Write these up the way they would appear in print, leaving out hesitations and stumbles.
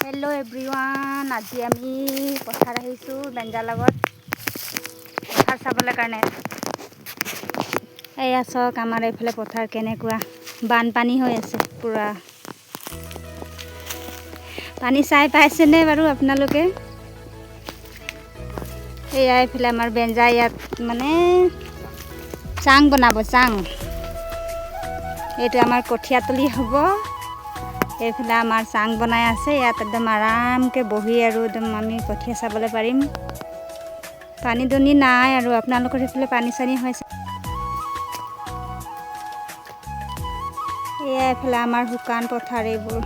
Hello everyone, आज आमी पथार आहिसु बेंजार लगत पथार चाबले कारणे। एया चक आमार एफाले पथार केनेकुआ बानपानी হৈ আছে पुरा। पानी चाই पाइছেনে বাৰু আপোনালোকে? एया एफाले आमार बेंजार यात माने चांग बनाब चांग। एटु आमार कठियातली हबो। एफाले आमार चांग बनाय आछे। यात एकदम आराम के बहि आरो एकदम आमी कठिया चाबले पारिम। पानी दुनी नाय आरो आपनालोकर एफाले पानी सानी होइसे। एया एफाले आमार हुकान पथार एबुर।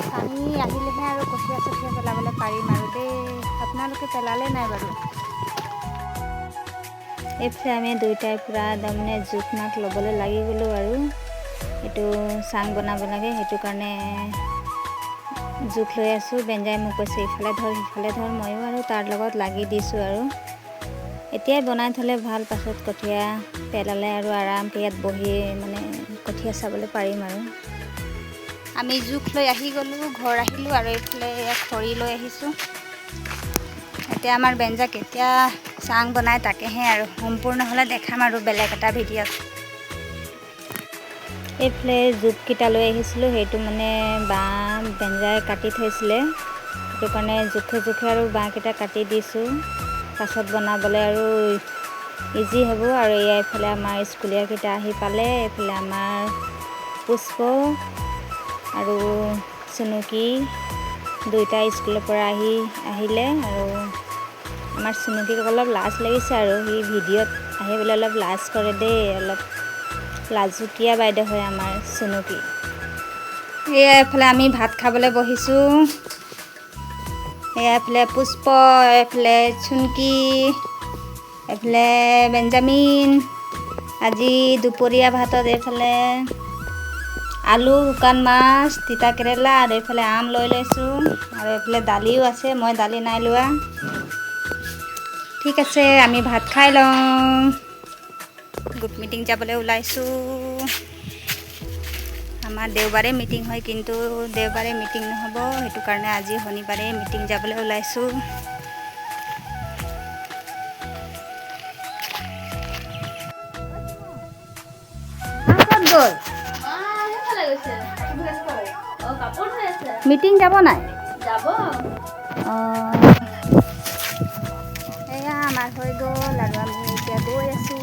पानी आहिलेहे आरो कठिया चठिया पेलाबले पारिम आरो दे। आपनालोके पेलाले नाय बारू? एफाले आमी दुइटाय पुरा दमने जुक माक लबले लागि गलो आरो एटु चांग बनाब लागे हेतु कारणे जुक লৈ आसु। बेंजाय মোক কৈছে इफाले धर मयो आरो तार लगत लागि दिसु आरो एतिया बनाय थले ভাল पाছত कठिया पेलाले आरो आराम के यात बहि माने कठिया चाबले पारिम आरो। आमी जुक লৈ आहि गलो घर আহিलो आरो एफाले खरी লৈ আহিसु। এতিয়া আমাৰ বেঞ্জা কেতিয়া চাং বনাই তাকেহে আৰু সম্পূৰ্ণ হলে দেখাম আৰু বেলেগ এটা ভিডিঅ'ত। এফালে জুক কিটা লৈ আহিছিলো হেতু মানে বা বেঞ্জাই কাটি থৈছিলে হেতু কাৰণে জুখে আৰু বা কিটা কাটি দিছো পাছত বনাবলে আৰু ইজি হ'ব। আৰু এফালে আমাৰ স্কুলীয়া কিটা আহি পালে। এফালে আমাৰ পুষ্প আৰু সুনুকি দুইটা স্কুলৰ পৰা আহিলে আৰু আমাৰ সুনুকিক অলপ লাজ লাগিছে আৰু হি ভিডিঅ'ত আহিবলৈ অলপ লাজ কৰে দে। অলপ লাজুকীয়া বাইদেউ হয় আমাৰ সুনুকি। এয়া এফালে আমি ভাত খাবলৈ বহিছো। এয়া এফালে পুষ্প, এফালে চুনকি, এফালে বেঞ্জামিন। আজি দুপৰীয়া ভাতত এফালে आलू শুকান মাছ তিতা কেৰেলা আৰু এফালে আম লৈ লৈছো আৰু এফালে দালিও আছে। মই দালি নাই লোৱা। ঠিক আছে আমি ভাত খাই লওঁ। গ্ৰুপ মিটিং যাবলৈ ওলাইছো। আমাৰ দেওবাৰে মিটিং হয় কিন্তু দেওবাৰে মিটিং নহব হেতু কাৰণে আজি শনিবাৰে মিটিং যাবলৈ ওলাইছো। ক'ত গ'ল? মিটিং যাব নাই? যাব। এয়া আমাৰ হৈ গ'ল আৰু আমি এতিয়া গৈ আছো।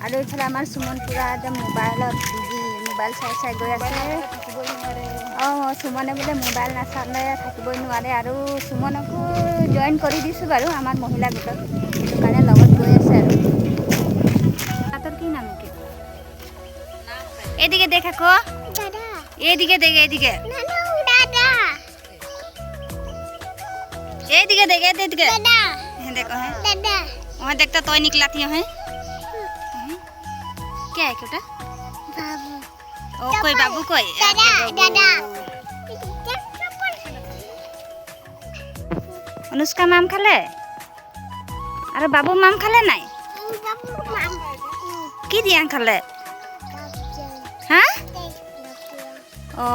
আৰু এইফালে আমাৰ সুমন পুৰা একদম মোবাইলত বিজি, মোবাইল চাই গৈ আছে। সুমনে বোলে মোবাইল নাচালে থাকিবই নোৱাৰে আৰু সুমনকো জইন কৰি দিছো বাৰু আমাৰ মহিলা গোটত সেইটো কাৰণে লগত গৈ আছে আৰু। তাতৰ কি নাম কি? এদিকে দেখ আকৌ। দাদা এদিকে দেখ এদিকে। দাদা এদিকে দেখ এদিকে। দাদা হে देखो है दादा वहां देखता तो निकलाती है क्या है बेटा? बाबू। ओ कोई बाबू कोई? दादा दादा। अनुष्का माम खाले আৰু বাবু মাম খালে নাই? কি দিয়া খালে? হা? ও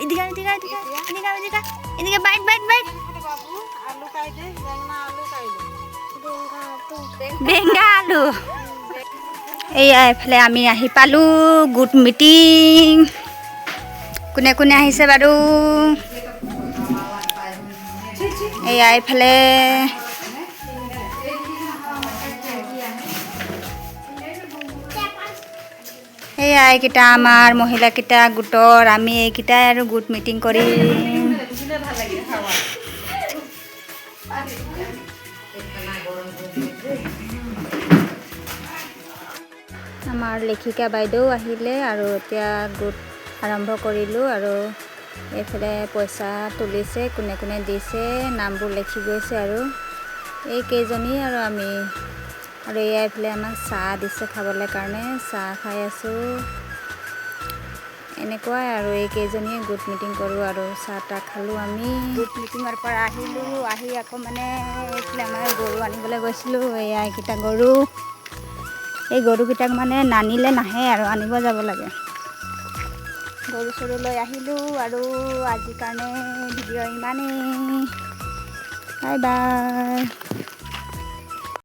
এদিকে বাইট আলু খাই দে। বেঙনা আলু খাই দে। বেঙা আলু। এয়া এফালে আমি আহি পালো গুড মিটিং। কোনে কোনে আহিছে বাৰু? এয়া এফালে এয়া এইকেইটা আমাৰ মহিলা কেইটা গোটৰ আমি এইকেইটাই আৰু গোট মিটিং কৰিম। আমাৰ লেখিকা বাইদেউ আহিলে আৰু এতিয়া গোট আৰম্ভ কৰিলোঁ আৰু এইফালে পইচা তুলিছে কোনে কোনে দিছে নামবোৰ লিখি গৈছে আৰু এই কেইজনী আৰু আমি আৰু এয়া এইফালে আমাক চাহ দিছে খাবলৈ কাৰণে চাহ খাই আছোঁ। এনেকুৱাই আৰু এই কেইজনীয়ে গোট মিটিং কৰোঁ আৰু চাহ তাহ খালোঁ। আমি গোট মিটিঙৰ পৰা আহিলোঁ। আহি আকৌ মানে এইফালে আমাৰ গৰু আনিবলৈ গৈছিলোঁ। এয়া এইকেইটা গৰু এই গৰুকেইটাক মানে নানিলে নাহে আৰু আনিব যাব লাগে। গৰু চৰু লৈ আহিলোঁ আৰু আজিৰ কাৰণে ভিডিঅ' ইমানেই। Bye bye.